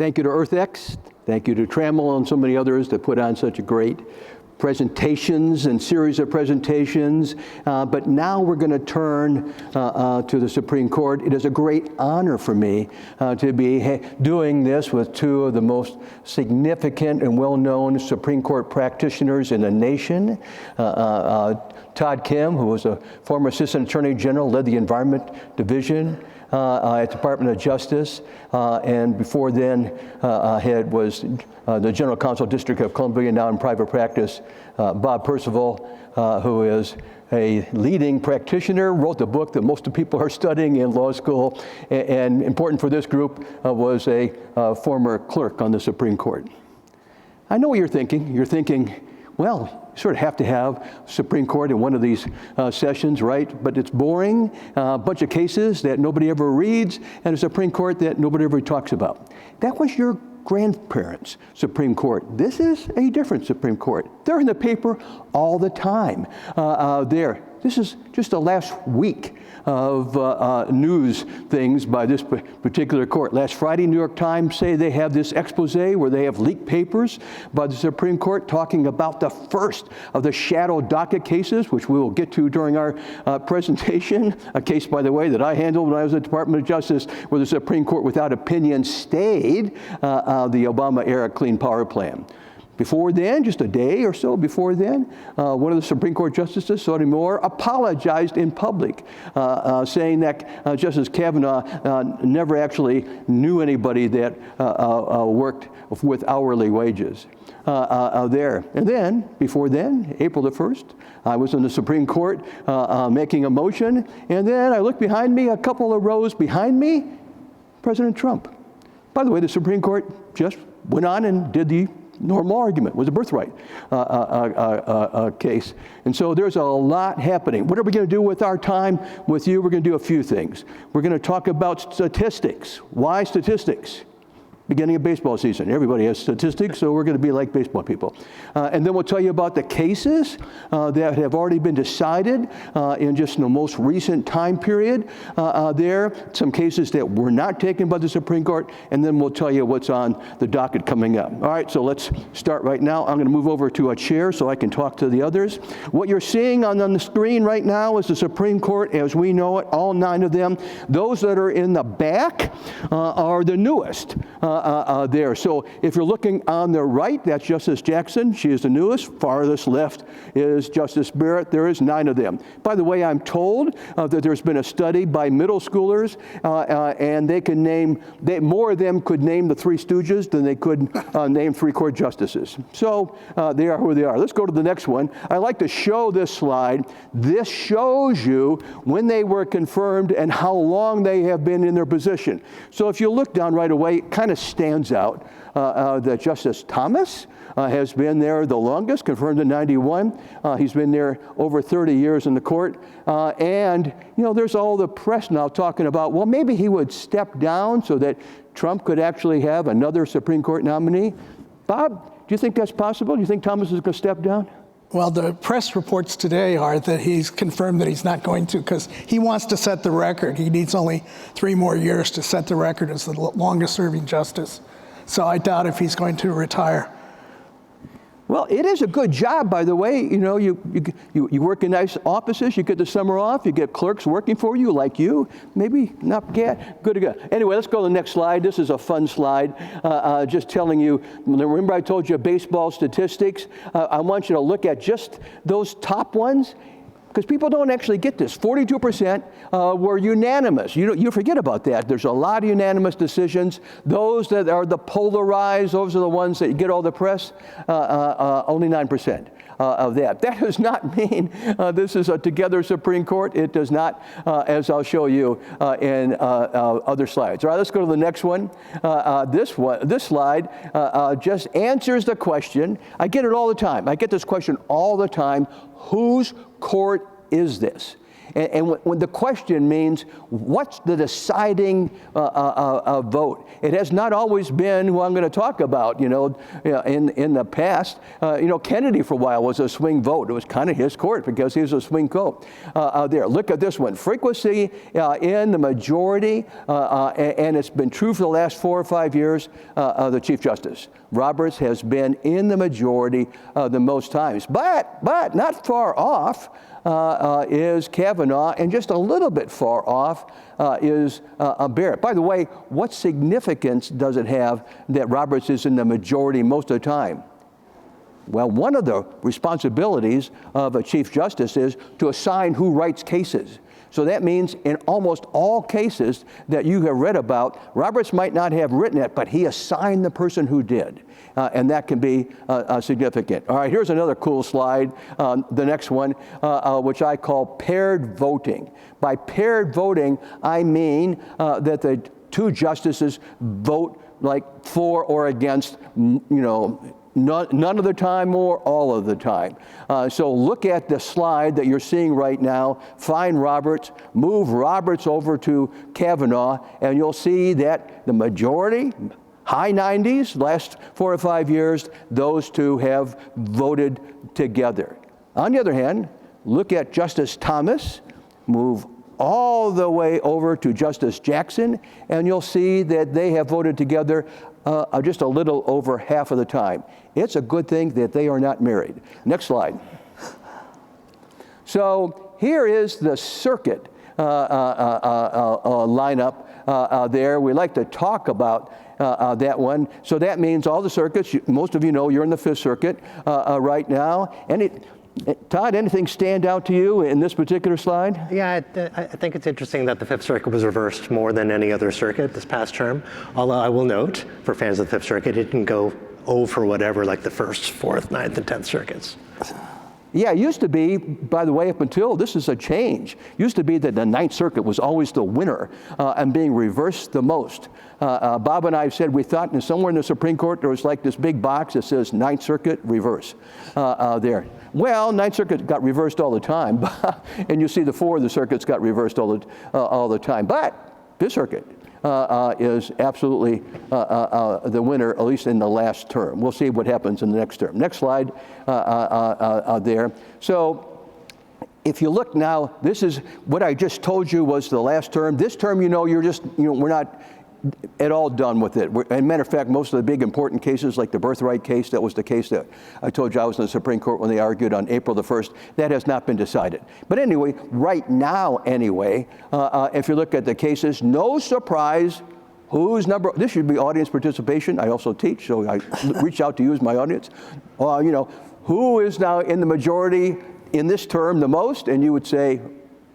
Thank you to EarthX. Thank you to Trammell and so many others that put on such a great presentations and series of presentations. But now we're going to turn to the Supreme Court. It is a great honor for me to be doing this with two of the most significant and well-known Supreme Court practitioners in the nation. Todd Kim, who was a former Assistant Attorney General, led the Environment Division at the Department of Justice, and before then was the General Counsel District of Columbia, now in private practice. Bob Percival, who is a leading practitioner, wrote the book that most of the people are studying in law school, and important for this group, was a former clerk on the Supreme Court. I know what you're thinking. You're thinking, well, you sort of have to have Supreme Court in one of these sessions, right? But it's boring, a bunch of cases that nobody ever reads, and a Supreme Court that nobody ever talks about. That was your grandparents' Supreme Court. This is a different Supreme Court. They're in the paper all the time there. This is just the last week of news things by this particular court. Last Friday, New York Times say they have this expose where they have leaked papers by the Supreme Court talking about the first of the shadow docket cases, which we will get to during our presentation. A case, by the way, that I handled when I was at the Department of Justice, where the Supreme Court, without opinion, stayed the Obama-era Clean Power Plan. Before then, just a day or so before then, one of the Supreme Court justices, Sotomayor, apologized in public, saying that Justice Kavanaugh never actually knew anybody that worked with hourly wages there. And then, before then, April the 1st, I was in the Supreme Court making a motion, and then I looked behind me, a couple of rows behind me, President Trump. By the way, the Supreme Court just went on and did the normal argument, was a birthright case. And so there's a lot happening. What are we going to do with our time with you? We're going to do a few things. We're going to talk about statistics. Why statistics? Beginning of baseball season. Everybody has statistics, so we're going to be like baseball people. And then we'll tell you about the cases that have already been decided in just the most recent time period there. Some cases that were not taken by the Supreme Court, and then we'll tell you what's on the docket coming up. All right, so let's start right now. I'm going to move over to a chair so I can talk to the others. What you're seeing on the screen right now is the Supreme Court as we know it, all 9 of them. Those that are in the back are the newest. There. So if you're looking on the right, that's Justice Jackson. She is the newest. Farthest left is Justice Barrett. There is 9 of them. By the way, I'm told that there's been a study by middle schoolers, and they can name, more of them could name the Three Stooges than they could name 3 court justices. So they are who they are. Let's go to the next one. I like to show this slide. This shows you when they were confirmed and how long they have been in their position. So if you look down right away, it kind of stands out that Justice Thomas has been there the longest, confirmed in 91. He's been there over 30 years in the court. And, you know, there's all the press now talking about, well, maybe he would step down so that Trump could actually have another Supreme Court nominee. Bob, do you think that's possible? Do you think Thomas is going to step down? Well, the press reports today are that he's confirmed that he's not going to because he wants to set the record. He needs only 3 more years to set the record as the longest serving justice. So I doubt if he's going to retire. Well, it is a good job, by the way. You know, you work in nice offices, you get the summer off, you get clerks working for you like you. Maybe not get good to go. Anyway, let's go to the next slide. This is a fun slide. Just telling you, remember I told you baseball statistics? I want you to look at just those top ones. Because people don't actually get this. 42% were unanimous. You forget about that. There's a lot of unanimous decisions. Those that are the polarized, those are the ones that get all the press, only 9%. Of that. That does not mean this is a together Supreme Court. It does not, as I'll show you in other slides. All right, let's go to the next one. This slide just answers the question. I get it all the time. I get this question all the time. Whose court is this? And when the question means, what's the deciding vote? It has not always been who I'm going to talk about. In the past, Kennedy for a while was a swing vote. It was kind of his court because he was a swing vote. There, look at this one. Frequency in the majority, and it's been true for the last 4 or 5 years, the Chief Justice. Roberts has been in the majority the most times. But not far off is Kavanaugh, and just a little bit far off is Barrett. By the way, what significance does it have that Roberts is in the majority most of the time? Well, one of the responsibilities of a Chief Justice is to assign who writes cases. So that means in almost all cases that you have read about, Roberts might not have written it, but he assigned the person who did. And that can be significant. All right, here's another cool slide, the next one, which I call paired voting. By paired voting, I mean that the two justices vote like for or against, none of the time or all of the time. So look at the slide that you're seeing right now. Find Roberts, move Roberts over to Kavanaugh, and you'll see that the majority, high 90s, last 4 or 5 years, those two have voted together. On the other hand, look at Justice Thomas, move all the way over to Justice Jackson, and you'll see that they have voted together just a little over half of the time. It's a good thing that they are not married. Next slide. So here is the circuit lineup there. We like to talk about that one. So that means all the circuits, most of you know you're in the Fifth Circuit right now. Todd, anything stand out to you in this particular slide? Yeah, I think it's interesting that the Fifth Circuit was reversed more than any other circuit this past term. Although I will note, for fans of the Fifth Circuit, it didn't go for whatever, like the First, Fourth, Ninth, and 10th Circuits. Yeah, it used to be, by the way, up until this is a change, used to be that the Ninth Circuit was always the winner and being reversed the most. Bob and I have said we thought somewhere in the Supreme Court there was like this big box that says Ninth Circuit reverse there. Well, Ninth Circuit got reversed all the time, and you see the 4 of the circuits got reversed all the time. But Fifth Circuit is absolutely the winner, at least in the last term. We'll see what happens in the next term. Next slide there. So if you look now, this is what I just told you was the last term. This term, we're not at all done with it. As a matter of fact, most of the big important cases, like the birthright case, that was the case that I told you I was in the Supreme Court when they argued on April the 1st, that has not been decided. But anyway, right now anyway, if you look at the cases, no surprise, this should be audience participation. I also teach, so I reach out to you as my audience. Who is now in the majority in this term the most? And you would say,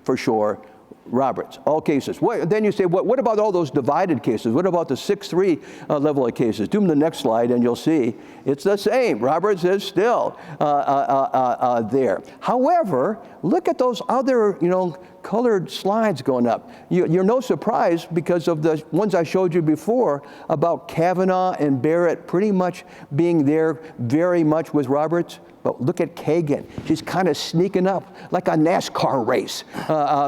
for sure, Roberts, all cases. Then you say, what about all those divided cases? What about the 6-3 level of cases? Do them the next slide and you'll see it's the same. Roberts is still there. However, look at those other, colored slides going up. You're no surprise because of the ones I showed you before about Kavanaugh and Barrett pretty much being there very much with Roberts. But look at Kagan. She's kind of sneaking up like a NASCAR race.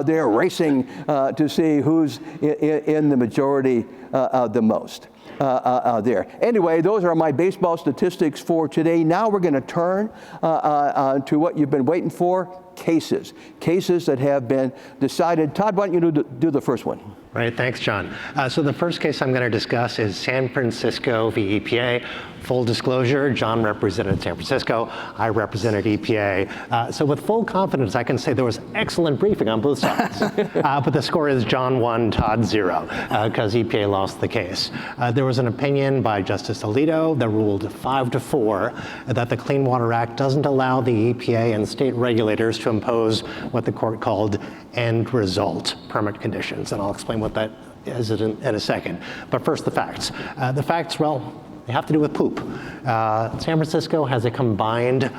They're racing to see who's in the majority the most there. Anyway, those are my baseball statistics for today. Now we're going to turn to what you've been waiting for, cases that have been decided. Todd, why don't you do the first one? Right, thanks, John. So the first case I'm going to discuss is San Francisco v. EPA. Full disclosure, John represented San Francisco, I represented EPA. So with full confidence, I can say there was excellent briefing on both sides. But the score is John 1, Todd 0, because EPA lost the case. There was an opinion by Justice Alito that ruled 5-4 that the Clean Water Act doesn't allow the EPA and state regulators to impose what the court called end result permit conditions. And I'll explain what that is in a second. But first, the facts. The facts, well, they have to do with poop. San Francisco has a combined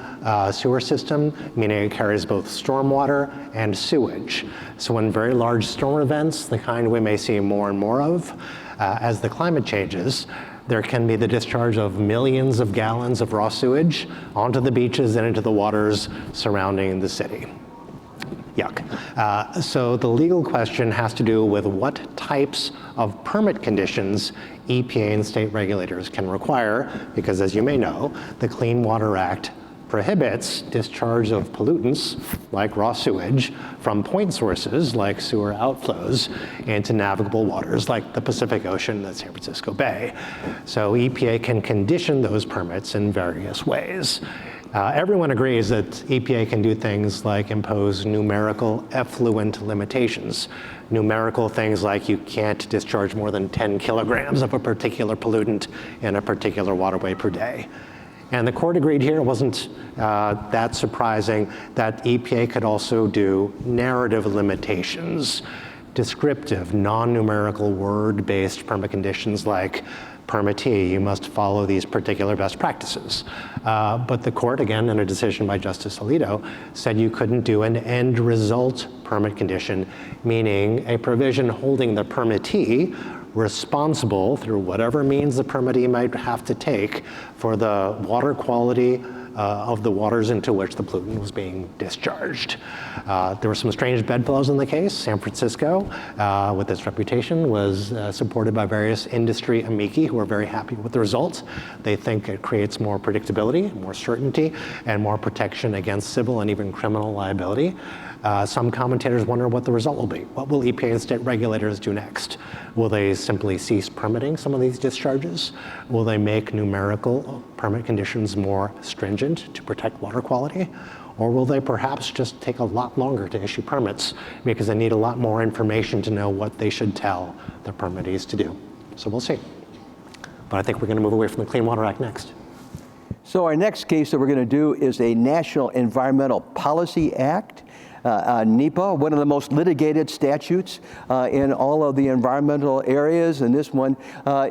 sewer system, meaning it carries both stormwater and sewage. So in very large storm events, the kind we may see more and more of, as the climate changes, there can be the discharge of millions of gallons of raw sewage onto the beaches and into the waters surrounding the city. yuck. So the legal question has to do with what types of permit conditions EPA and state regulators can require, because as you may know, the Clean Water Act prohibits discharge of pollutants like raw sewage from point sources like sewer outflows into navigable waters like the Pacific Ocean and the San Francisco Bay. So EPA can condition those permits in various ways. Everyone agrees that EPA can do things like impose numerical effluent limitations. Numerical things like you can't discharge more than 10 kilograms of a particular pollutant in a particular waterway per day. And the court agreed here, it wasn't that surprising, that EPA could also do narrative limitations, descriptive, non-numerical, word-based permit conditions like, permittee, you must follow these particular best practices. But the court, again, in a decision by Justice Alito, said you couldn't do an end result permit condition, meaning a provision holding the permittee responsible through whatever means the permittee might have to take for the water quality of the waters into which the pollutant was being discharged. There were some strange bedfellows in the case. San Francisco, with its reputation, was supported by various industry amici who are very happy with the results. They think it creates more predictability, more certainty, and more protection against civil and even criminal liability. Some commentators wonder what the result will be. What will EPA and state regulators do next? Will they simply cease permitting some of these discharges? Will they make numerical permit conditions more stringent to protect water quality? Or will they perhaps just take a lot longer to issue permits because they need a lot more information to know what they should tell the permittees to do? So we'll see. But I think we're going to move away from the Clean Water Act next. So our next case that we're going to do is a National Environmental Policy Act. NEPA, one of the most litigated statutes in all of the environmental areas, and this one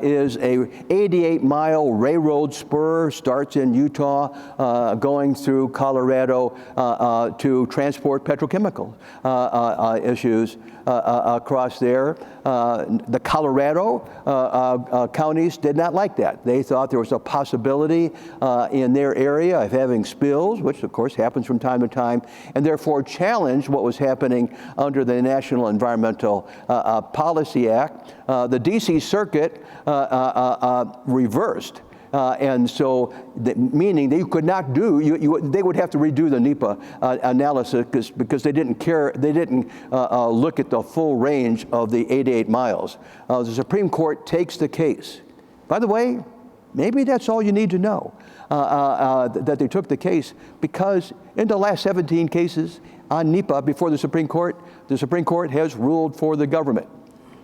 is a 88-mile railroad spur, starts in Utah, going through Colorado to transport petrochemical issues across there. The Colorado counties did not like that. They thought there was a possibility in their area of having spills, which of course happens from time to time, and therefore challenged what was happening under the National Environmental Policy Act. The DC Circuit reversed. And so, meaning they could not do, they would have to redo the NEPA analysis because they didn't care, they didn't look at the full range of the 88 miles. The Supreme Court takes the case. By the way, maybe that's all you need to know, that they took the case, because in the last 17 cases on NEPA before the Supreme Court has ruled for the government.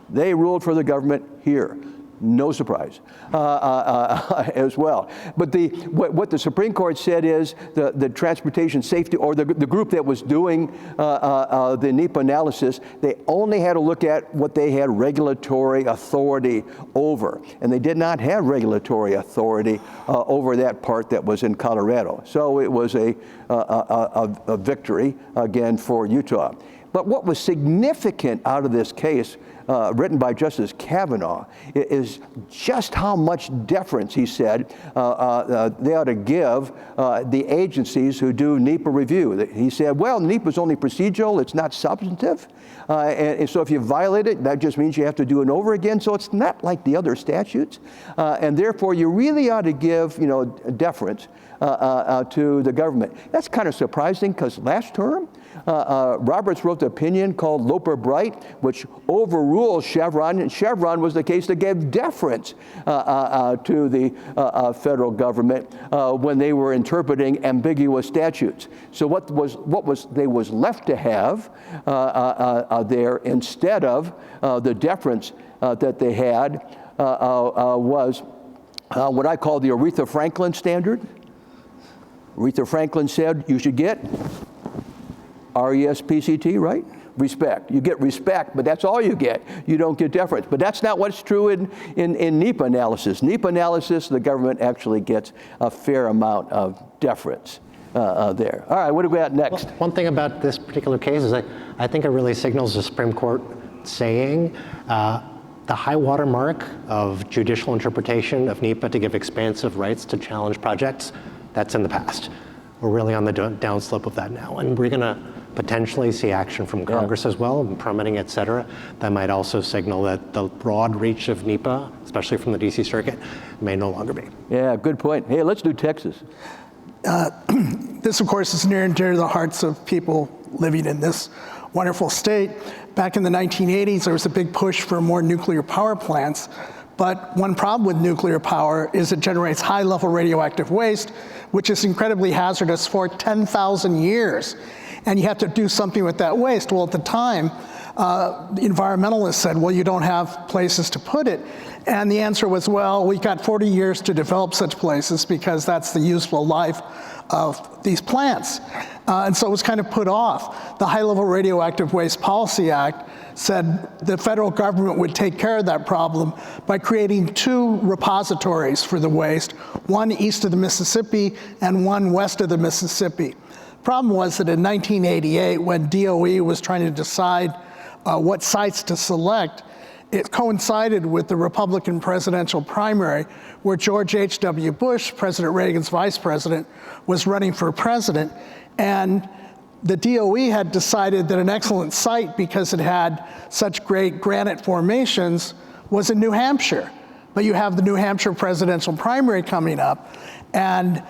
They ruled for the government here. No surprise as well. But what the Supreme Court said is the transportation safety, or the group that was doing the NEPA analysis, they only had to look at what they had regulatory authority over. And they did not have regulatory authority over that part that was in Colorado. So it was a victory, again, for Utah. But what was significant out of this case, written by Justice Kavanaugh, is just how much deference, he said, they ought to give the agencies who do NEPA review. He said, well, NEPA is only procedural, it's not substantive. And so if you violate it, that just means you have to do it over again. So it's not like the other statutes. And therefore, you really ought to give, deference to the government. That's kind of surprising, because last term, Roberts wrote the opinion called Loper-Bright, which overruled Chevron, and Chevron was the case that gave deference to the federal government when they were interpreting ambiguous statutes. So what was left to have there, instead of the deference that they had, was what I call the Aretha Franklin standard. Aretha Franklin said you should get RESPCT, right? Respect. You get respect, but that's all you get. You don't get deference. But that's not what's true in NEPA analysis. NEPA analysis, the government actually gets a fair amount of deference there. All right, what do we got next? Well, one thing about this particular case is I think it really signals the Supreme Court saying the high water mark of judicial interpretation of NEPA to give expansive rights to challenge projects, that's in the past. We're really on the downslope of that now, and we're going to potentially see action from Congress as well, and permitting, et cetera. That might also signal that the broad reach of NEPA, especially from the DC Circuit, may no longer be. Yeah, good point. Hey, let's do Texas. This, of course, is near and dear to the hearts of people living in this wonderful state. Back in the 1980s, there was a big push for more nuclear power plants. But one problem with nuclear power is it generates high-level radioactive waste, which is incredibly hazardous for 10,000 years. And you have to do something with that waste. Well, at the time, the environmentalists said, well, you don't have places to put it. And the answer was, well, we got 40 years to develop such places because that's the useful life of these plants. And so it was kind of put off. The High-Level Radioactive Waste Policy Act said the federal government would take care of that problem by creating 2 repositories for the waste, one east of the Mississippi and one west of the Mississippi. Problem was that in 1988, when DOE was trying to decide what sites to select, it coincided with the Republican presidential primary where George H.W. Bush, President Reagan's vice president, was running for president. And the DOE had decided that an excellent site, because it had such great granite formations, was in New Hampshire. But you have the New Hampshire presidential primary coming up. And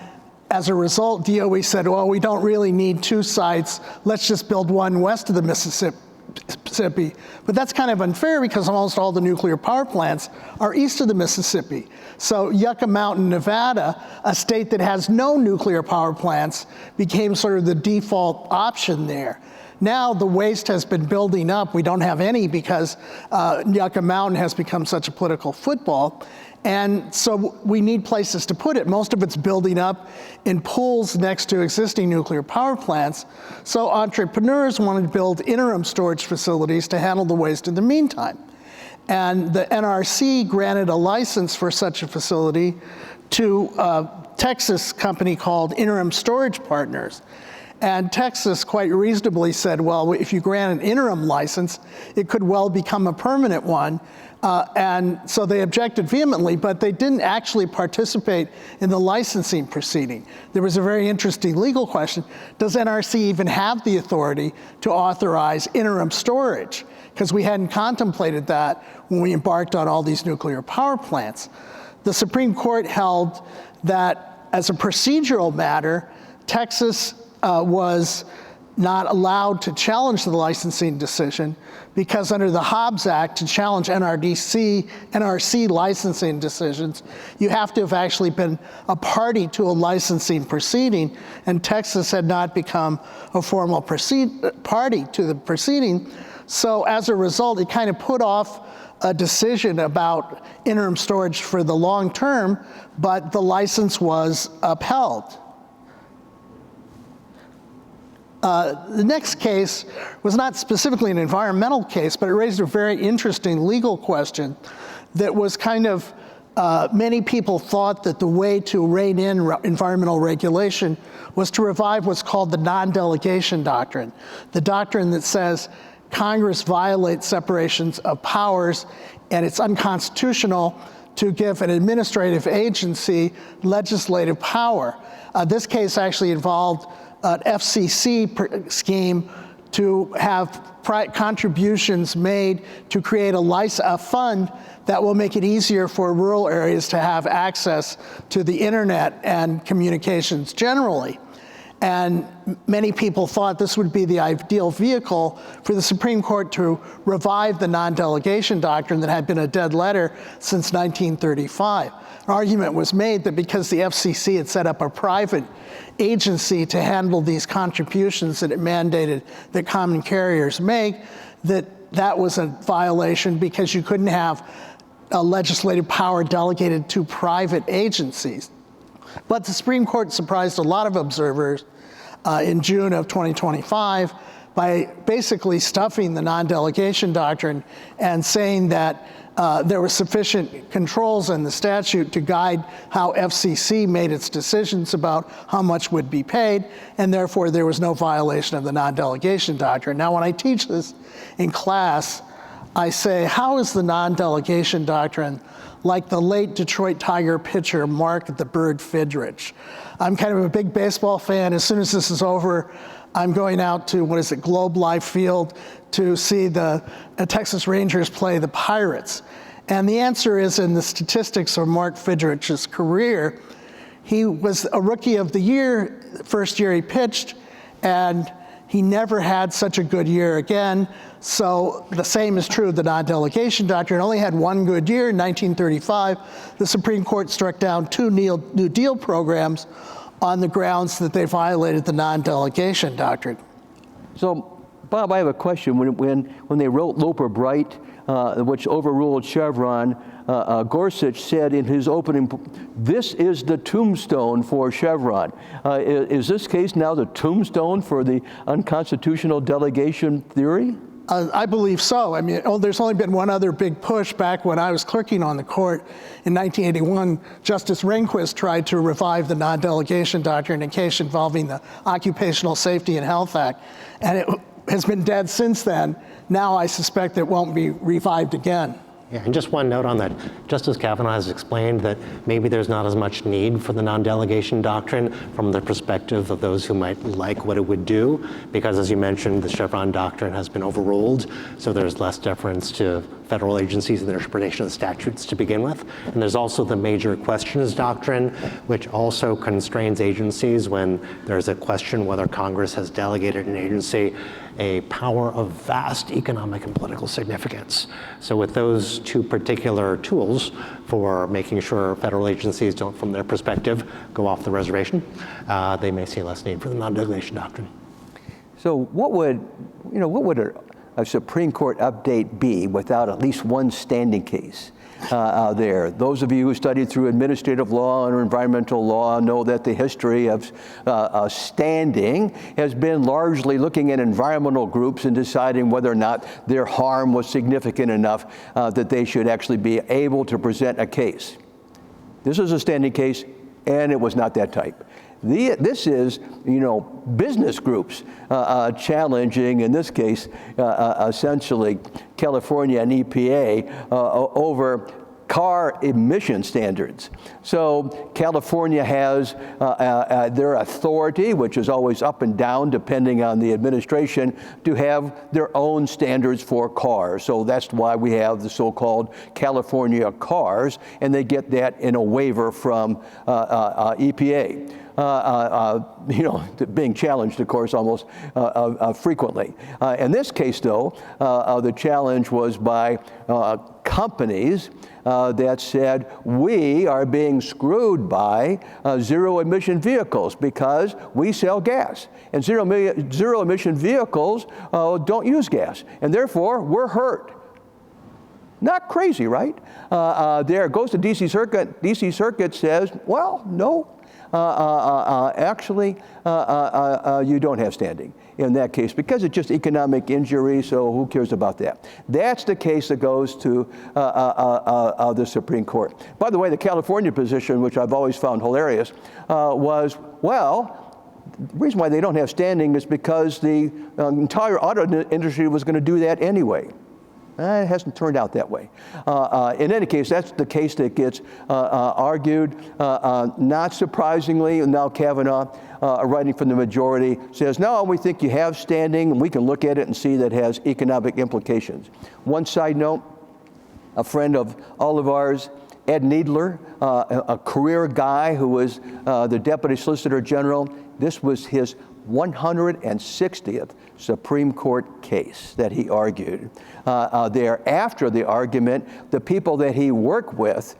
as a result, DOE said, well, we don't really need 2 sites. Let's just build one west of the Mississippi. But that's kind of unfair because almost all the nuclear power plants are east of the Mississippi. So Yucca Mountain, Nevada, a state that has no nuclear power plants, became sort of the default option there. Now the waste has been building up. We don't have any because Yucca Mountain has become such a political football. And so we need places to put it. Most of it's building up in pools next to existing nuclear power plants. So entrepreneurs wanted to build interim storage facilities to handle the waste in the meantime. And the NRC granted a license for such a facility to a Texas company called Interim Storage Partners. And Texas quite reasonably said, well, if you grant an interim license, it could well become a permanent one. And so they objected vehemently, but they didn't actually participate in the licensing proceeding. There was a very interesting legal question. Does NRC even have the authority to authorize interim storage? Because we hadn't contemplated that when we embarked on all these nuclear power plants. The Supreme Court held that as a procedural matter, Texas was not allowed to challenge the licensing decision because under the Hobbs Act, to challenge NRC licensing decisions, you have to have actually been a party to a licensing proceeding, and Texas had not become a formal party to the proceeding. So as a result, it kind of put off a decision about interim storage for the long term, but the license was upheld. The next case was not specifically an environmental case, but it raised a very interesting legal question that was kind of, many people thought that the way to rein in environmental regulation was to revive what's called the non-delegation doctrine, the doctrine that says Congress violates separations of powers and it's unconstitutional to give an administrative agency legislative power. This case actually involved an FCC scheme to have contributions made to create a fund that will make it easier for rural areas to have access to the internet and communications generally. And many people thought this would be the ideal vehicle for the Supreme Court to revive the non-delegation doctrine that had been a dead letter since 1935. An argument was made that because the FCC had set up a private agency to handle these contributions that it mandated that common carriers make, that was a violation because you couldn't have a legislative power delegated to private agencies. But the Supreme Court surprised a lot of observers in June of 2025 by basically stuffing the non-delegation doctrine and saying that there were sufficient controls in the statute to guide how FCC made its decisions about how much would be paid, and therefore there was no violation of the non-delegation doctrine. Now, when I teach this in class, I say, how is the non-delegation doctrine like the late Detroit Tiger pitcher Mark the Bird Fidrich? I'm kind of a big baseball fan. As soon as this is over, I'm going out to, Globe Life Field to see the Texas Rangers play the Pirates. And the answer is in the statistics of Mark Fidrich's career. He was a Rookie of the Year, first year he pitched, and he never had such a good year again. So the same is true of the non-delegation doctrine. Only had one good year in 1935. The Supreme Court struck down 2 New Deal programs on the grounds that they violated the non-delegation doctrine. So, Bob, I have a question. When they wrote Loper-Bright, which overruled Chevron, Gorsuch said in his opening, this is the tombstone for Chevron. Is this case now the tombstone for the unconstitutional delegation theory? I believe so. I mean, there's only been one other big push. Back when I was clerking on the court in 1981, Justice Rehnquist tried to revive the non-delegation doctrine in a case involving the Occupational Safety and Health Act, and it has been dead since then. Now I suspect it won't be revived again. Yeah, and just one note on that. Justice Kavanaugh has explained that maybe there's not as much need for the non-delegation doctrine from the perspective of those who might like what it would do, because as you mentioned, the Chevron doctrine has been overruled, so there's less deference to federal agencies in their interpretation of the statutes to begin with. And there's also the major questions doctrine, which also constrains agencies when there's a question whether Congress has delegated an agency a power of vast economic and political significance. So with those two particular tools for making sure federal agencies don't, from their perspective, go off the reservation, they may see less need for the non-delegation doctrine. So what would a Supreme Court update be without at least one standing case there? Those of you who studied through administrative law or environmental law know that the history of standing has been largely looking at environmental groups and deciding whether or not their harm was significant enough that they should actually be able to present a case. This is a standing case, and it was not that type. This is, business groups challenging, in this case, essentially California and EPA over car emission standards. So California has their authority, which is always up and down depending on the administration, to have their own standards for cars. So that's why we have the so-called California cars, and they get that in a waiver from EPA. Being challenged, of course, almost frequently. In this case, though, the challenge was by companies that said, we are being screwed by zero-emission vehicles because we sell gas. And zero-emission vehicles don't use gas, and therefore we're hurt. Not crazy, right? There goes to D.C. Circuit. D.C. Circuit says, well, no. Actually, you don't have standing in that case because it's just economic injury, so who cares about that? That's the case that goes to the Supreme Court. By the way, the California position, which I've always found hilarious, was, well, the reason why they don't have standing is because the entire auto industry was going to do that anyway. It hasn't turned out that way. In any case, that's the case that gets argued. Not surprisingly, now Kavanaugh, writing from the majority, says, no, we think you have standing, and we can look at it and see that it has economic implications. One side note, a friend of all of ours, Ed Needler, a career guy who was the Deputy Solicitor General, this was his 160th Supreme Court case that he argued. There, after the argument, the people that he worked with,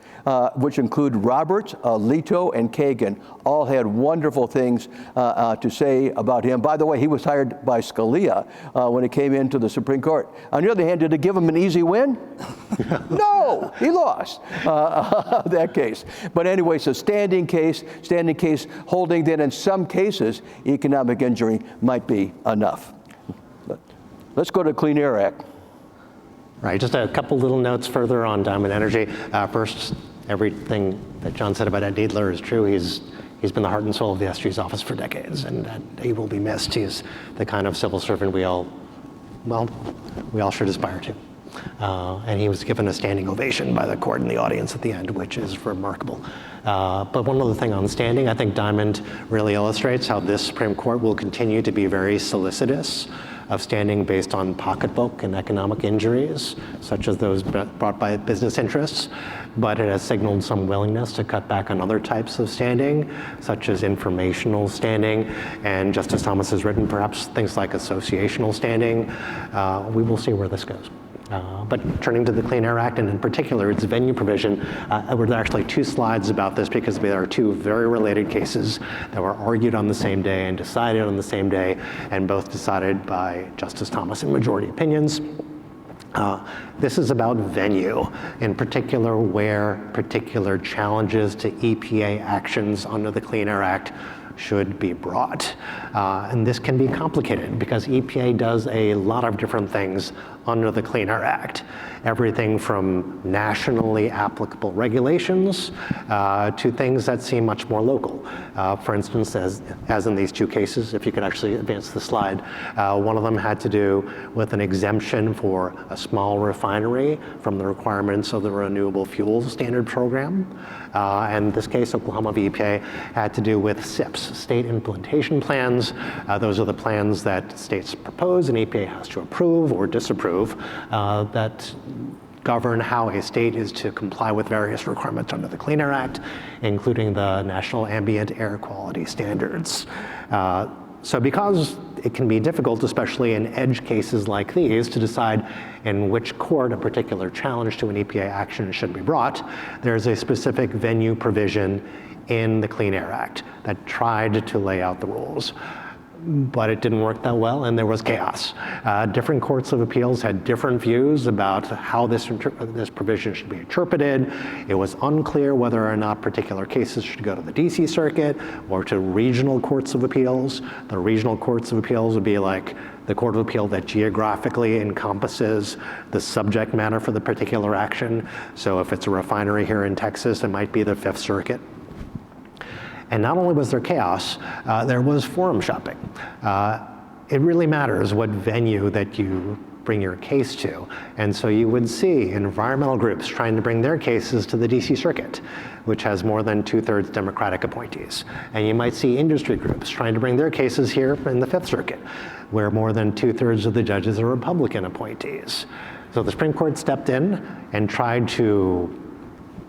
which include Roberts, Alito, and Kagan, all had wonderful things to say about him. By the way, he was hired by Scalia when he came into the Supreme Court. On the other hand, did it give him an easy win? No, he lost that case. But anyway, it's a standing case holding that in some cases, economic injury might be enough. Let's go to Clean Air Act. Right, just a couple little notes further on Diamond Energy. First, everything that John said about Ed Needler is true. He's been the heart and soul of the SG's office for decades, and he will be missed. He's the kind of civil servant we all should aspire to. And he was given a standing ovation by the court in the audience at the end, which is remarkable. But one other thing on standing, I think Diamond really illustrates how this Supreme Court will continue to be very solicitous of standing based on pocketbook and economic injuries, such as those brought by business interests. But it has signaled some willingness to cut back on other types of standing, such as informational standing, and Justice Thomas has written perhaps things like associational standing. We will see where this goes. But turning to the Clean Air Act, and in particular its venue provision, there were actually 2 slides about this because there are 2 very related cases that were argued on the same day and decided on the same day, and both decided by Justice Thomas in majority opinions. This is about venue, in particular where particular challenges to EPA actions under the Clean Air Act should be brought. And this can be complicated because EPA does a lot of different things under the Clean Air Act. Everything from nationally applicable regulations to things that seem much more local. For instance, as in these 2 cases, if you could actually advance the slide, one of them had to do with an exemption for a small refinery from the requirements of the Renewable Fuels Standard Program. And in this case, Oklahoma v. EPA had to do with SIPs, state implementation plans. Those are the plans that states propose and EPA has to approve or disapprove that govern how a state is to comply with various requirements under the Clean Air Act, including the National Ambient Air Quality Standards. So because it can be difficult, especially in edge cases like these, to decide in which court a particular challenge to an EPA action should be brought, there's a specific venue provision in the Clean Air Act that tried to lay out the rules. But it didn't work that well, and there was chaos. Different courts of appeals had different views about how this provision should be interpreted. It was unclear whether or not particular cases should go to the DC Circuit or to regional courts of appeals. The regional courts of appeals would be like the Court of Appeal that geographically encompasses the subject matter for the particular action. So if it's a refinery here in Texas, it might be the Fifth Circuit. And not only was there chaos, there was forum shopping. It really matters what venue that you bring your case to. And so you would see environmental groups trying to bring their cases to the DC Circuit, which has more than 2/3 Democratic appointees. And you might see industry groups trying to bring their cases here in the Fifth Circuit, where more than 2/3 of the judges are Republican appointees. So the Supreme Court stepped in and tried to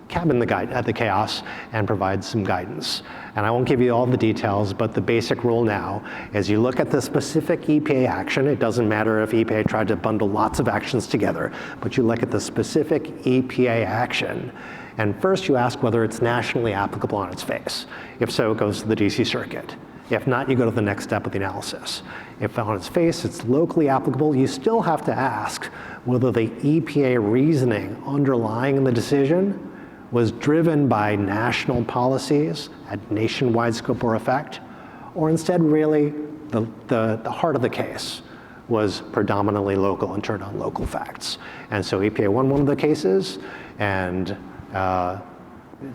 cabin the chaos and provide some guidance. And I won't give you all the details, but the basic rule now is you look at the specific EPA action. It doesn't matter if EPA tried to bundle lots of actions together, but you look at the specific EPA action. And first you ask whether it's nationally applicable on its face. If so, it goes to the DC Circuit. If not, you go to the next step of the analysis. If on its face it's locally applicable, you still have to ask whether the EPA reasoning underlying the decision was driven by national policies at nationwide scope or effect, or instead really the heart of the case was predominantly local and turned on local facts. And so EPA won one of the cases and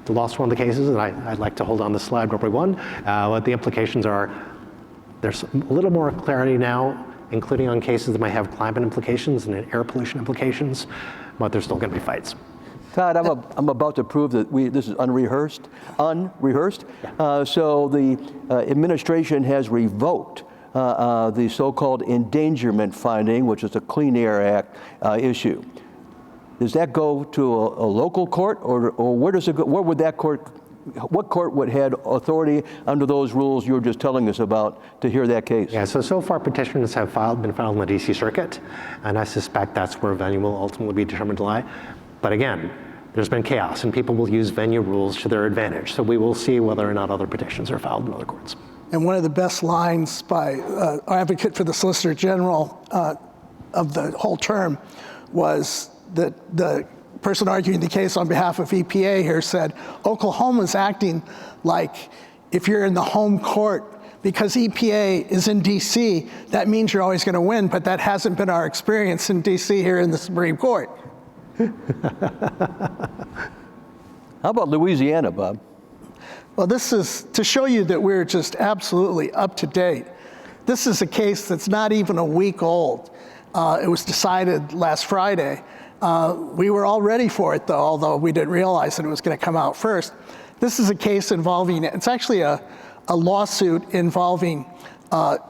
lost one of the cases, and I'd like to hold on the slide where we won. What the implications are, there's a little more clarity now, including on cases that might have climate implications and air pollution implications, but there's still gonna be fights. Todd, I'm about to prove that this is unrehearsed. Yeah. So the administration has revoked the so-called endangerment finding, which is a Clean Air Act issue. Does that go to a local court, or where does it go? Where would that court? What court would have authority under those rules you were just telling us about to hear that case? Yeah, so far petitions have been filed in the DC Circuit, and I suspect that's where venue will ultimately be determined to lie. But again, there's been chaos, and people will use venue rules to their advantage. So we will see whether or not other petitions are filed in other courts. And one of the best lines by our advocate for the Solicitor General of the whole term was that the person arguing the case on behalf of EPA here said, Oklahoma's acting like if you're in the home court because EPA is in DC, that means you're always gonna win, but that hasn't been our experience in DC here in the Supreme Court. How about Louisiana, Bob? Well, this is to show you that we're just absolutely up to date. This is a case that's not even a week old. It was decided last Friday, We were all ready for it, though, although we didn't realize that it was going to come out first. This is a case involving, it's actually a lawsuit involving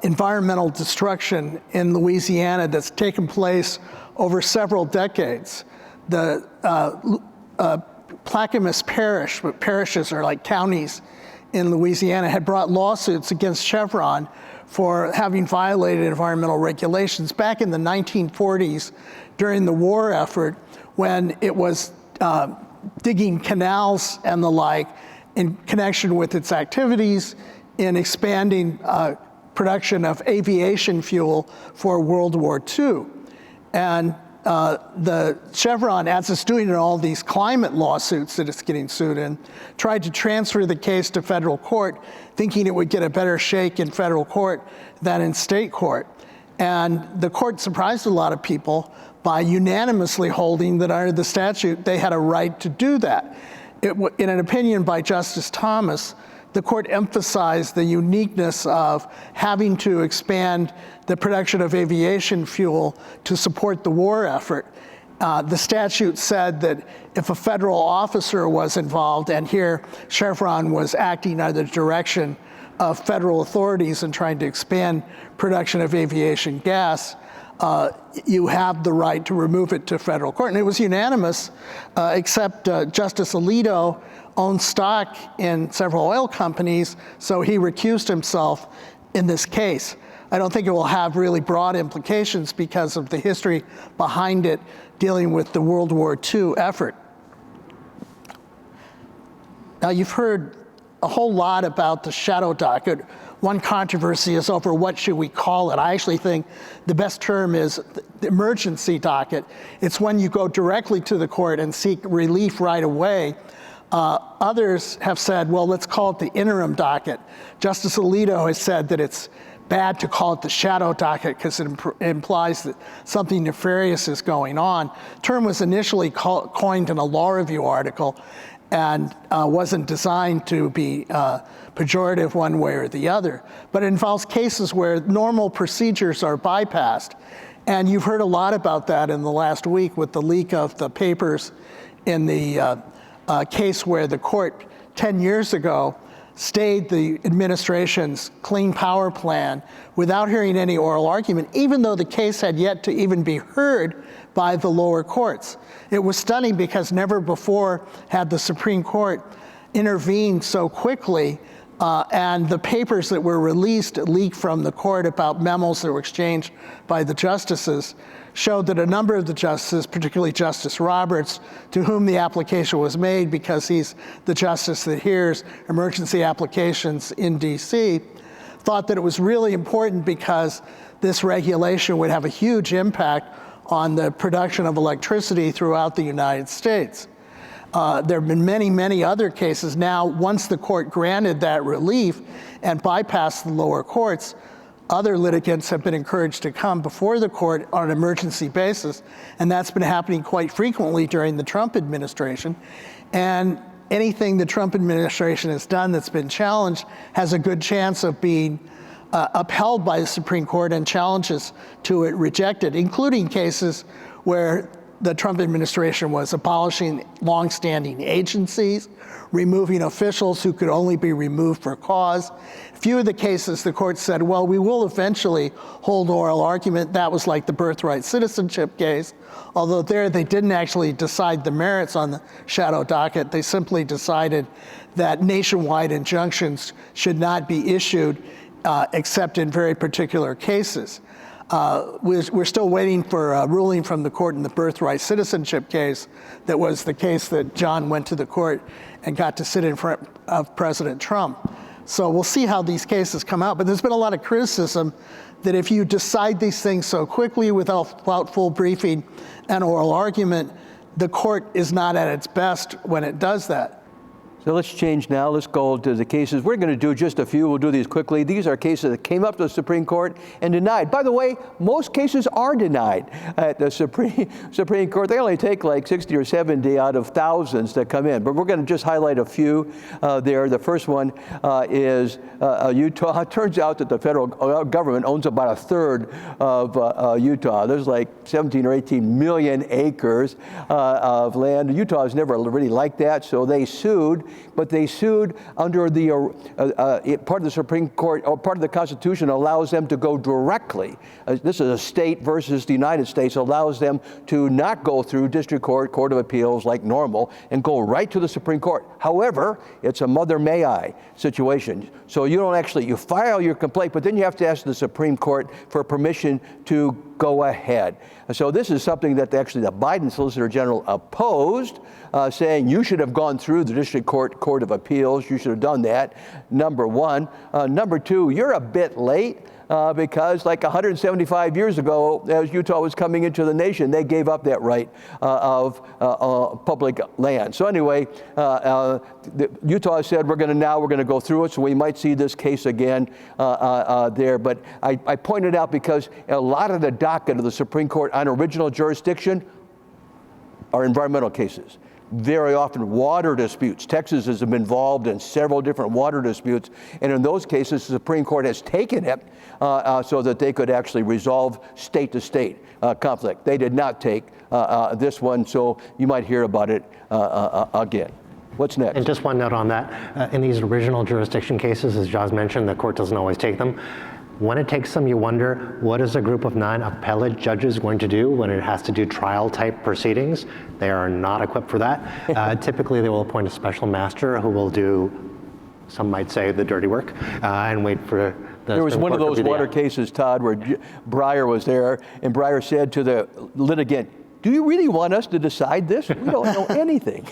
environmental destruction in Louisiana that's taken place over several decades. The Clackamas Parish, but parishes are like counties in Louisiana, had brought lawsuits against Chevron for having violated environmental regulations back in the 1940s during the war effort, when it was digging canals and the like in connection with its activities in expanding production of aviation fuel for World War II. And the Chevron, as it's doing in all these climate lawsuits that it's getting sued in, tried to transfer the case to federal court, thinking it would get a better shake in federal court than in state court. And the court surprised a lot of people by unanimously holding that under the statute, they had a right to do that. In an opinion by Justice Thomas, the court emphasized the uniqueness of having to expand the production of aviation fuel to support the war effort. The statute said that if a federal officer was involved, and here Chevron was acting under the direction of federal authorities and trying to expand production of aviation gas, you have the right to remove it to federal court. And it was unanimous, except Justice Alito owned stock in several oil companies, so he recused himself in this case. I don't think it will have really broad implications because of the history behind it dealing with the World War II effort. Now, you've heard a whole lot about the shadow docket. One controversy is over what should we call it. I actually think the best term is the emergency docket. It's when you go directly to the court and seek relief right away. Others have said, well, let's call it the interim docket. Justice Alito has said that it's bad to call it the shadow docket because it implies that something nefarious is going on. The term was initially coined in a law review article and wasn't designed to be pejorative one way or the other, but it involves cases where normal procedures are bypassed. And you've heard a lot about that in the last week with the leak of the papers in the case where the court 10 years ago stayed the administration's Clean Power Plan without hearing any oral argument, even though the case had yet to even be heard by the lower courts. It was stunning because never before had the Supreme Court intervened so quickly, and the papers that were released, leaked from the court about memos that were exchanged by the justices, showed that a number of the justices, particularly Justice Roberts, to whom the application was made because he's the justice that hears emergency applications in DC, thought that it was really important because this regulation would have a huge impact on the production of electricity throughout the United States. There have been many, many other cases now. Once the court granted that relief and bypassed the lower courts, other litigants have been encouraged to come before the court on an emergency basis, and that's been happening quite frequently during the Trump administration. And anything the Trump administration has done that's been challenged has a good chance of being upheld by the Supreme Court and challenges to it rejected, including cases where the Trump administration was abolishing longstanding agencies, removing officials who could only be removed for cause. Few of the cases the court said, well, we will eventually hold oral argument. That was like the birthright citizenship case, although there they didn't actually decide the merits on the shadow docket. They simply decided that nationwide injunctions should not be issued except in very particular cases. We're still waiting for a ruling from the court in the birthright citizenship case. That was the case that John went to the court and got to sit in front of President Trump. So we'll see how these cases come out. But there's been a lot of criticism that if you decide these things so quickly without full briefing and oral argument, the court is not at its best when it does that. So let's change now. Let's go to the cases. We're going to do just a few. We'll do these quickly. These are cases that came up to the Supreme Court and denied. By the way, most cases are denied at the Supreme Court. They only take like 60 or 70 out of thousands that come in. But we're going to just highlight a few there. The first one is Utah. It turns out that the federal government owns about a third of Utah. There's like 17 or 18 million acres of land. Utah has never really liked that, so they sued. But they sued under the part of the Supreme Court, or part of the Constitution allows them to go directly. This is a state versus the United States, allows them to not go through district court, court of appeals like normal, and go right to the Supreme Court. However, it's a mother may I situation. So you don't actually, you file your complaint, but then you have to ask the Supreme Court for permission to go ahead. So this is something that actually the Biden Solicitor General opposed, saying you should have gone through the district court of appeals. You should have done that, number one. Number two, you're a bit late. Because like 175 years ago, as Utah was coming into the nation, they gave up that right of public land. So anyway, Utah said we're going to go through it, so we might see this case again there. But I pointed out because a lot of the docket of the Supreme Court on original jurisdiction are environmental cases. Very often water disputes. Texas has been involved in several different water disputes, and in those cases, the Supreme Court has taken it so that they could actually resolve state-to-state conflict. They did not take this one, so you might hear about it again. What's next? And just one note on that. In these original jurisdiction cases, as Josh mentioned, the court doesn't always take them. When it takes them, you wonder, what is a group of 9 appellate judges going to do when it has to do trial-type proceedings? They are not equipped for that. Typically, they will appoint a special master who will do, some might say, the dirty work, and wait for the There was Supreme one of Court those to do water that. cases, Todd, where Breyer was there, and Breyer said to the litigant, "Do you really want us to decide this? We don't know anything."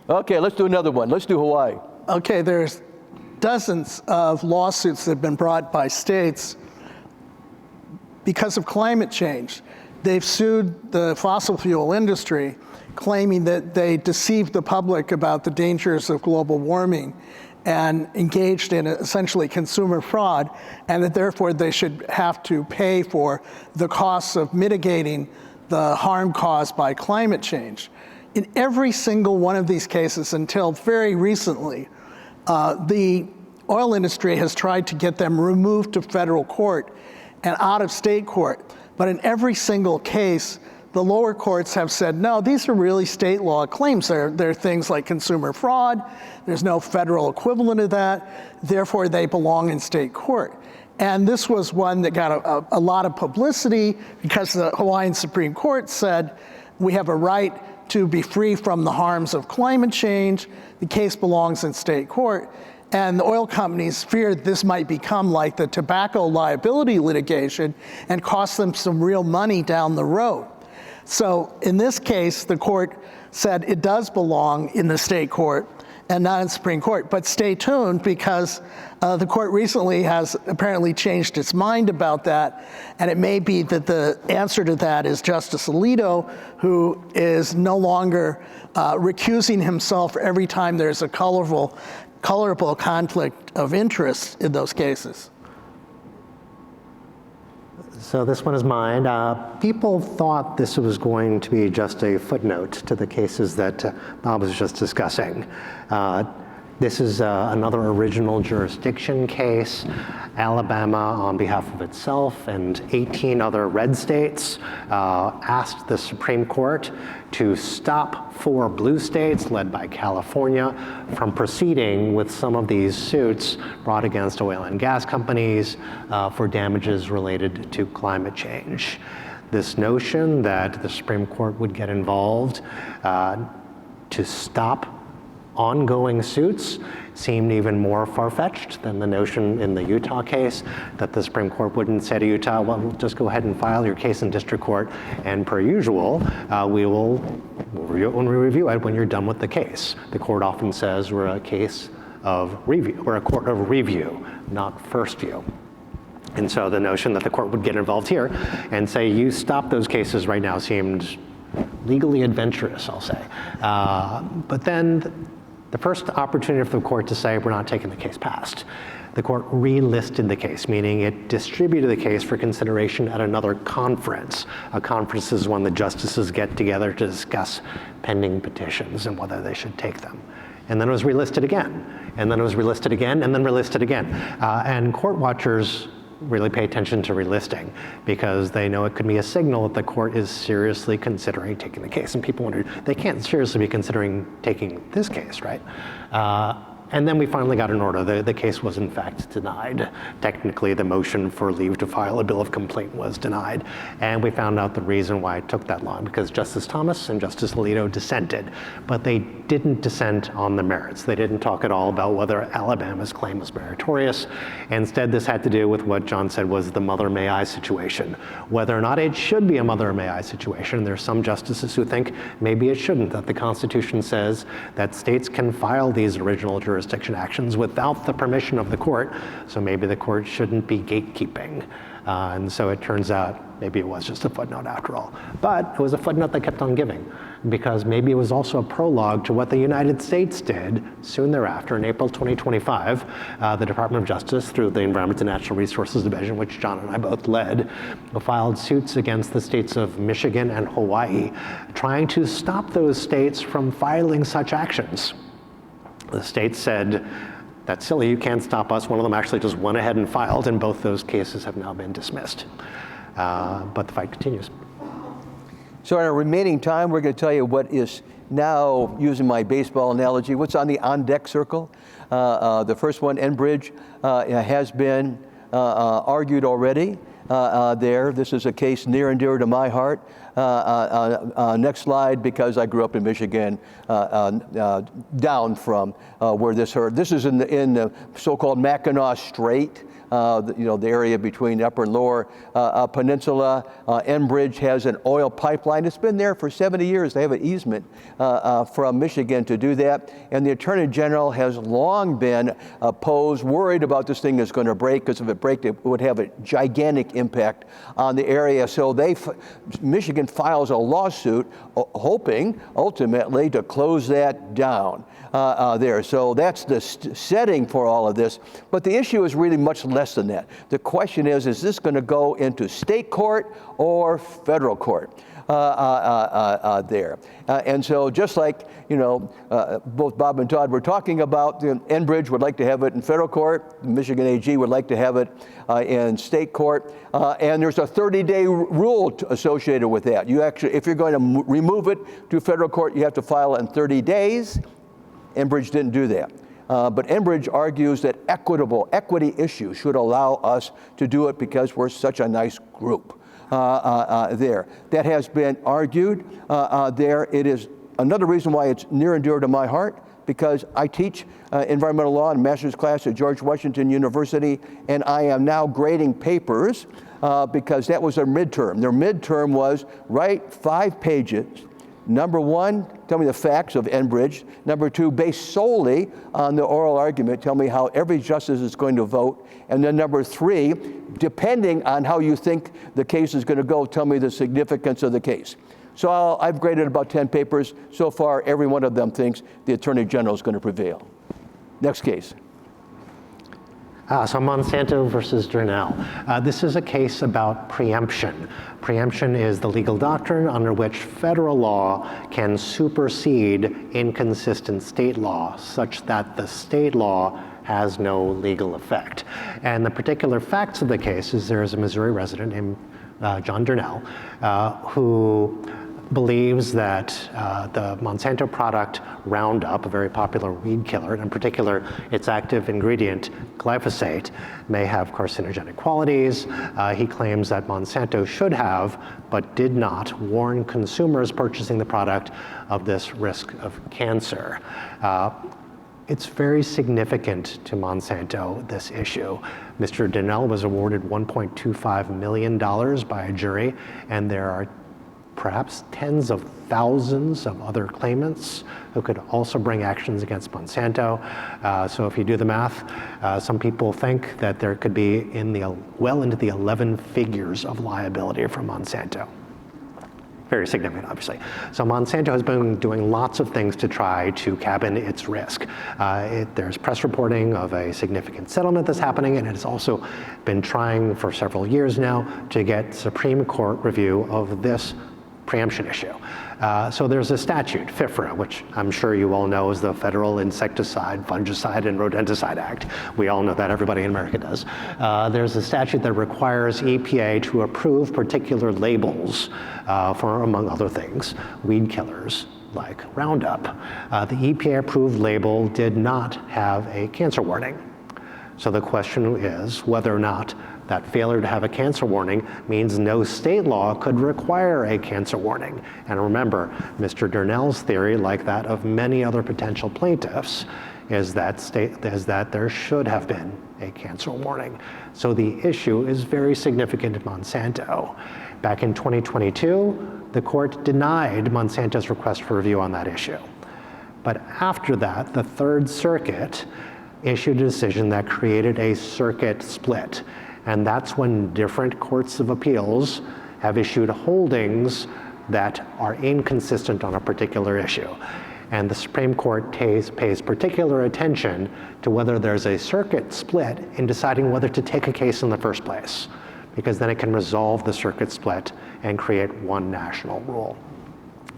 Okay, let's do another one. Let's do Hawaii. Okay, there's dozens of lawsuits that have been brought by states because of climate change. They've sued the fossil fuel industry, claiming that they deceived the public about the dangers of global warming and engaged in essentially consumer fraud, and that therefore they should have to pay for the costs of mitigating the harm caused by climate change. In every single one of these cases, until very recently, the oil industry has tried to get them removed to federal court and out of state court. But in every single case, the lower courts have said, no, these are really state law claims. They're things like consumer fraud. There's no federal equivalent of that. Therefore, they belong in state court. And this was one that got a lot of publicity because the Hawaiian Supreme Court said, we have a right to be free from the harms of climate change. The case belongs in state court. And the oil companies feared this might become like the tobacco liability litigation and cost them some real money down the road. So in this case, the court said it does belong in the state court and not in the Supreme Court. But stay tuned, because the court recently has apparently changed its mind about that. And it may be that the answer to that is Justice Alito, who is no longer recusing himself every time there's a colorable conflict of interest in those cases. So this one is mine. People thought this was going to be just a footnote to the cases that Bob was just discussing. This is another original jurisdiction case. Alabama, on behalf of itself and 18 other red states, asked the Supreme Court to stop 4 blue states, led by California, from proceeding with some of these suits brought against oil and gas companies for damages related to climate change. This notion that the Supreme Court would get involved to stop ongoing suits seemed even more far-fetched than the notion in the Utah case that the Supreme Court wouldn't say to Utah, well, just go ahead and file your case in district court, and per usual, we'll review it when you're done with the case. The court often says we're a case of review, we're a court of review, not first view. And so the notion that the court would get involved here and say, you stop those cases right now seemed legally adventurous, I'll say. But then the first opportunity for the court to say, we're not taking the case passed. The court relisted the case, meaning it distributed the case for consideration at another conference. A conference is when the justices get together to discuss pending petitions and whether they should take them. And then it was relisted again, and then it was relisted again, and then relisted again. And court watchers really pay attention to relisting because they know it could be a signal that the court is seriously considering taking the case. And people wonder, they can't seriously be considering taking this case, right? And then we finally got an order. The case was in fact denied. Technically, the motion for leave to file a bill of complaint was denied. And we found out the reason why it took that long, because Justice Thomas and Justice Alito dissented, but they didn't dissent on the merits. They didn't talk at all about whether Alabama's claim was meritorious. Instead, this had to do with what John said was the mother may I situation, whether or not it should be a mother may I situation. There's some justices who think maybe it shouldn't, that the Constitution says that states can file these original jurisdiction actions without the permission of the court, so maybe the court shouldn't be gatekeeping. And so it turns out maybe it was just a footnote after all. But it was a footnote that kept on giving, because maybe it was also a prologue to what the United States did soon thereafter. In April 2025, the Department of Justice, through the Environment and Natural Resources Division, which John and I both led, filed suits against the states of Michigan and Hawaii, trying to stop those states from filing such actions. The states said, that's silly, you can't stop us. One of them actually just went ahead and filed, and both those cases have now been dismissed. But the fight continues. So in our remaining time, we're going to tell you what is now, using my baseball analogy, what's on the on-deck circle. The first one, Enbridge, has been argued already. This is a case near and dear to my heart. Next slide, because I grew up in Michigan, down from where this heard. This is in the so-called Mackinac Strait. The area between the upper and lower peninsula. Enbridge has an oil pipeline. It's been there for 70 years. They have an easement from Michigan to do that. And the Attorney General has long been opposed, worried about this thing is going to break, because if it breaks, it would have a gigantic impact on the area. So Michigan files a lawsuit hoping ultimately to close that down there. So that's the setting for all of this. But the issue is really much less than that. The question is this going to go into state court or federal court there? And so just like, both Bob and Todd were talking about, Enbridge would like to have it in federal court, Michigan AG would like to have it in state court, and there's a 30-day rule associated with that. You actually, if you're going to remove it to federal court, you have to file it in 30 days. Enbridge didn't do that. But Enbridge argues that equity issues should allow us to do it because we're such a nice group there. That has been argued there. It is another reason why it's near and dear to my heart, because I teach environmental law in a master's class at George Washington University, and I am now grading papers because that was their midterm. Their midterm was write 5 pages. Number 1, tell me the facts of Enbridge. Number 2, based solely on the oral argument, tell me how every justice is going to vote. And then number 3, depending on how you think the case is going to go, tell me the significance of the case. So I've graded about 10 papers. So far, every one of them thinks the Attorney General is going to prevail. Next case. So Monsanto versus Durnell. This is a case about preemption. Preemption is the legal doctrine under which federal law can supersede inconsistent state law, such that the state law has no legal effect. And the particular facts of the case is there is a Missouri resident named John Durnell who believes that the Monsanto product Roundup, a very popular weed killer, and in particular its active ingredient, glyphosate, may have carcinogenic qualities. He claims that Monsanto should have, but did not, warn consumers purchasing the product of this risk of cancer. It's very significant to Monsanto, this issue. Mr. Durnell was awarded $1.25 million by a jury, and there are perhaps tens of thousands of other claimants who could also bring actions against Monsanto. So if you do the math, some people think that there could be well into the 11 figures of liability from Monsanto. very significant, obviously. So Monsanto has been doing lots of things to try to cabin its risk. There's press reporting of a significant settlement that's happening, and it has also been trying for several years now to get Supreme Court review of this preemption issue. So there's a statute, FIFRA, which I'm sure you all know is the Federal Insecticide, Fungicide, and Rodenticide Act. We all know that, everybody in America does. There's a statute that requires EPA to approve particular labels for, among other things, weed killers like Roundup. The EPA-approved label did not have a cancer warning. So the question is whether or not that failure to have a cancer warning means no state law could require a cancer warning. And remember, Mr. Durnell's theory, like that of many other potential plaintiffs, is that there should have been a cancer warning. So the issue is very significant at Monsanto. Back in 2022, the court denied Monsanto's request for review on that issue. But after that, the Third Circuit issued a decision that created a circuit split. And that's when different courts of appeals have issued holdings that are inconsistent on a particular issue. And the Supreme Court pays particular attention to whether there's a circuit split in deciding whether to take a case in the first place, because then it can resolve the circuit split and create one national rule.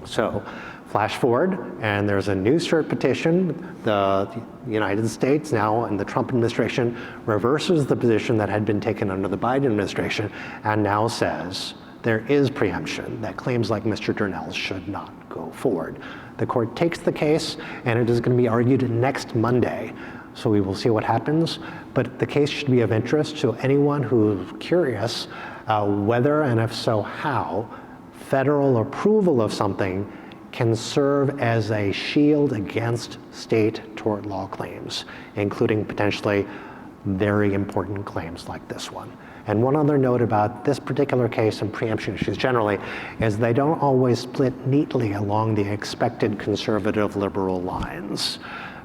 So flash forward, and there's a new cert petition. The United States now, and the Trump administration, reverses the position that had been taken under the Biden administration and now says there is preemption, that claims like Mr. Durnell's should not go forward. The court takes the case, and it is going to be argued next Monday. So we will see what happens, but the case should be of interest to anyone who's curious whether, and if so, how, federal approval of something can serve as a shield against state tort law claims, including potentially very important claims like this one. And one other note about this particular case and preemption issues generally is they don't always split neatly along the expected conservative liberal lines.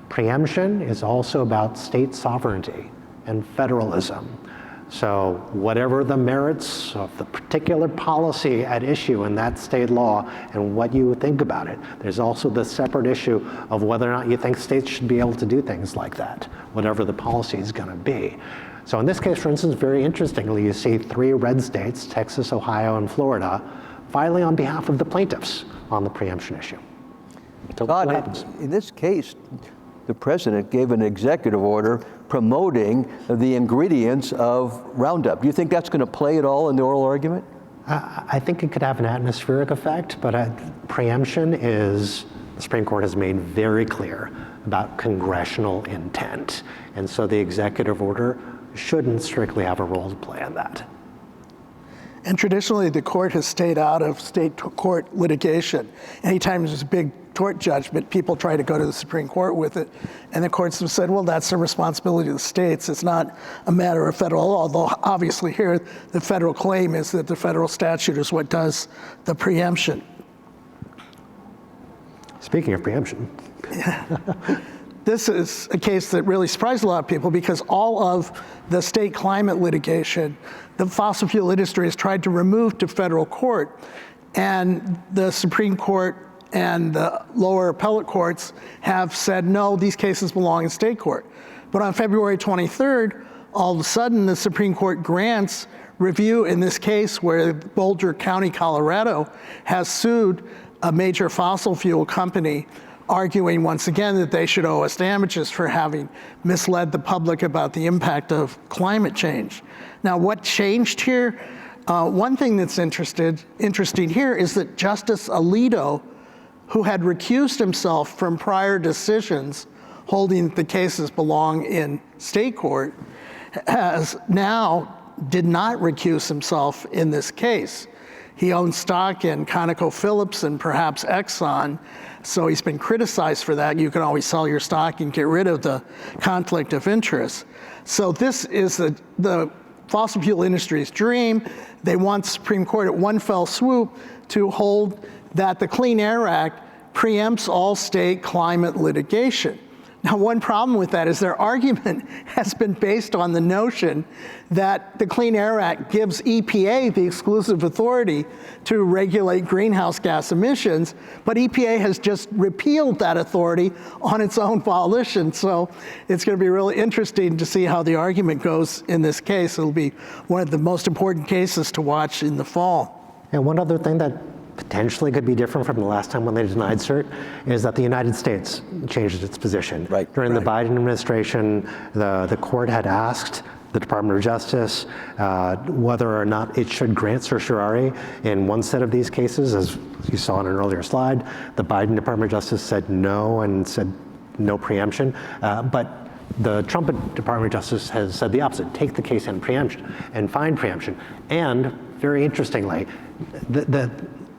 Preemption is also about state sovereignty and federalism. So whatever the merits of the particular policy at issue in that state law and what you think about it, there's also the separate issue of whether or not you think states should be able to do things like that, whatever the policy is going to be. So in this case, for instance, very interestingly, you see 3 red states, Texas, Ohio, and Florida, filing on behalf of the plaintiffs on the preemption issue. So what happens? In this case, the president gave an executive order promoting the ingredients of Roundup. Do you think that's going to play at all in the oral argument? I think it could have an atmospheric effect, but preemption is, the Supreme Court has made very clear about congressional intent. And so the executive order shouldn't strictly have a role to play in that. And traditionally, the court has stayed out of state court litigation. Anytime there's a big tort judgment, people try to go to the Supreme Court with it. And the courts have said, well, that's the responsibility of the states. It's not a matter of federal law, although obviously here, the federal claim is that the federal statute is what does the preemption. Speaking of preemption. This is a case that really surprised a lot of people because all of the state climate litigation, the fossil fuel industry has tried to remove to federal court. And the Supreme Court and the lower appellate courts have said, no, these cases belong in state court. But on February 23rd, all of a sudden, the Supreme Court grants review in this case where Boulder County, Colorado, has sued a major fossil fuel company, arguing once again that they should owe us damages for having misled the public about the impact of climate change. Now, what changed here? One thing that's interesting here is that Justice Alito, who had recused himself from prior decisions holding that the cases belong in state court, has now did not recuse himself in this case. He owns stock in ConocoPhillips and perhaps Exxon, so he's been criticized for that. You can always sell your stock and get rid of the conflict of interest. So this is the fossil fuel industry's dream. They want the Supreme Court at one fell swoop to hold that the Clean Air Act preempts all state climate litigation. Now, one problem with that is their argument has been based on the notion that the Clean Air Act gives EPA the exclusive authority to regulate greenhouse gas emissions, but EPA has just repealed that authority on its own volition. So it's going to be really interesting to see how the argument goes in this case. It'll be one of the most important cases to watch in the fall. And one other thing that potentially could be different from the last time when they denied cert is that the United States changed its position. Right. During the Biden administration, the court had asked the Department of Justice whether or not it should grant certiorari in one set of these cases. As you saw in an earlier slide, the Biden Department of Justice said no and said no preemption. But the Trump Department of Justice has said the opposite: take the case and preemption and find preemption. And very interestingly,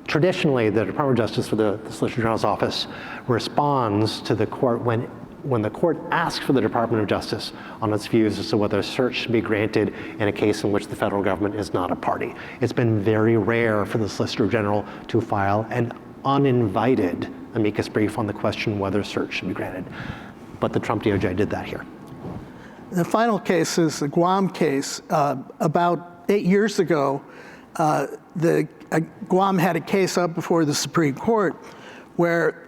traditionally, the Department of Justice, for the Solicitor General's office, responds to the court when the court asks for the Department of Justice on its views as to whether a search should be granted in a case in which the federal government is not a party. It's been very rare for the Solicitor General to file an uninvited amicus brief on the question whether search should be granted. But the Trump DOJ did that here. The final case is the Guam case. About 8 years ago, Guam had a case up before the Supreme Court where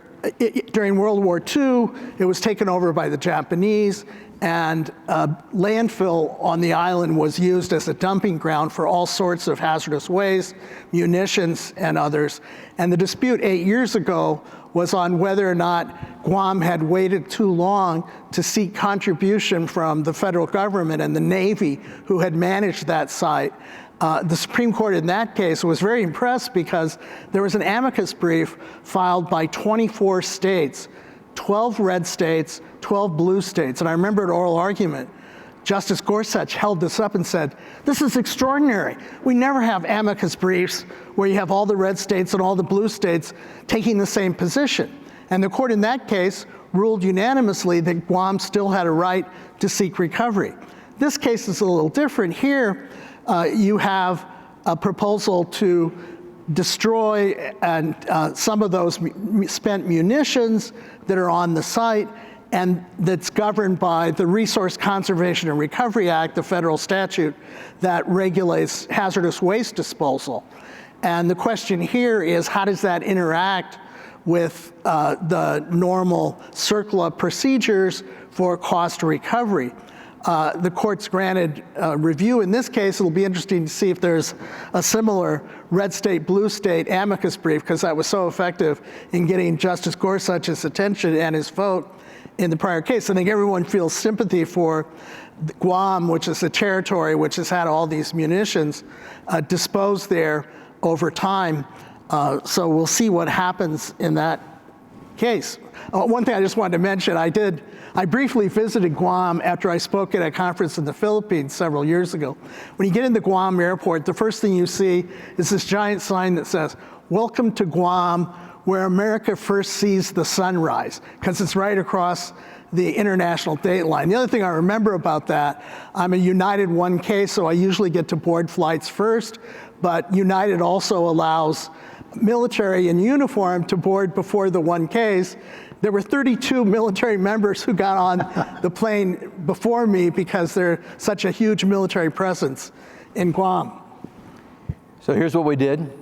during World War II, it was taken over by the Japanese, and landfill on the island was used as a dumping ground for all sorts of hazardous waste, munitions, and others. And the dispute 8 years ago was on whether or not Guam had waited too long to seek contribution from the federal government and the Navy, who had managed that site. The Supreme Court in that case was very impressed because there was an amicus brief filed by 24 states, 12 red states, 12 blue states. And I remember an oral argument, Justice Gorsuch held this up and said, "This is extraordinary. We never have amicus briefs where you have all the red states and all the blue states taking the same position." And the court in that case ruled unanimously that Guam still had a right to seek recovery. This case is a little different. Here, you have a proposal to destroy some of those spent munitions that are on the site, and that's governed by the Resource Conservation and Recovery Act, the federal statute that regulates hazardous waste disposal. And the question here is, how does that interact with the normal CERCLA procedures for cost recovery? The court's granted review. In this case, it'll be interesting to see if there's a similar red state, blue state amicus brief, because that was so effective in getting Justice Gorsuch's attention and his vote in the prior case. I think everyone feels sympathy for Guam, which is a territory which has had all these munitions disposed there over time. So we'll see what happens in that case. One thing I just wanted to mention, I briefly visited Guam after I spoke at a conference in the Philippines several years ago. When you get into Guam airport, the first thing you see is this giant sign that says, "Welcome to Guam, where America first sees the sunrise," because it's right across the international date line. The other thing I remember about that, I'm a United 1K, so I usually get to board flights first, but United also allows military in uniform to board before the 1Ks. There were 32 military members who got on the plane before me because there's such a huge military presence in Guam. So here's what we did.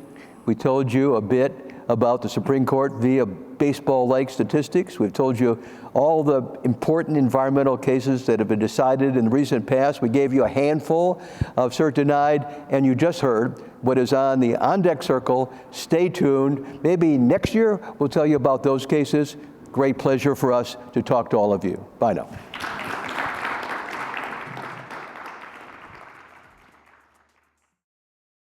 We told you a bit about the Supreme Court via baseball-like statistics. We've told you all the important environmental cases that have been decided in the recent past. We gave you a handful of cert denied, and you just heard what is on the on-deck circle. Stay tuned. Maybe next year we'll tell you about those cases. Great pleasure for us to talk to all of you. Bye now.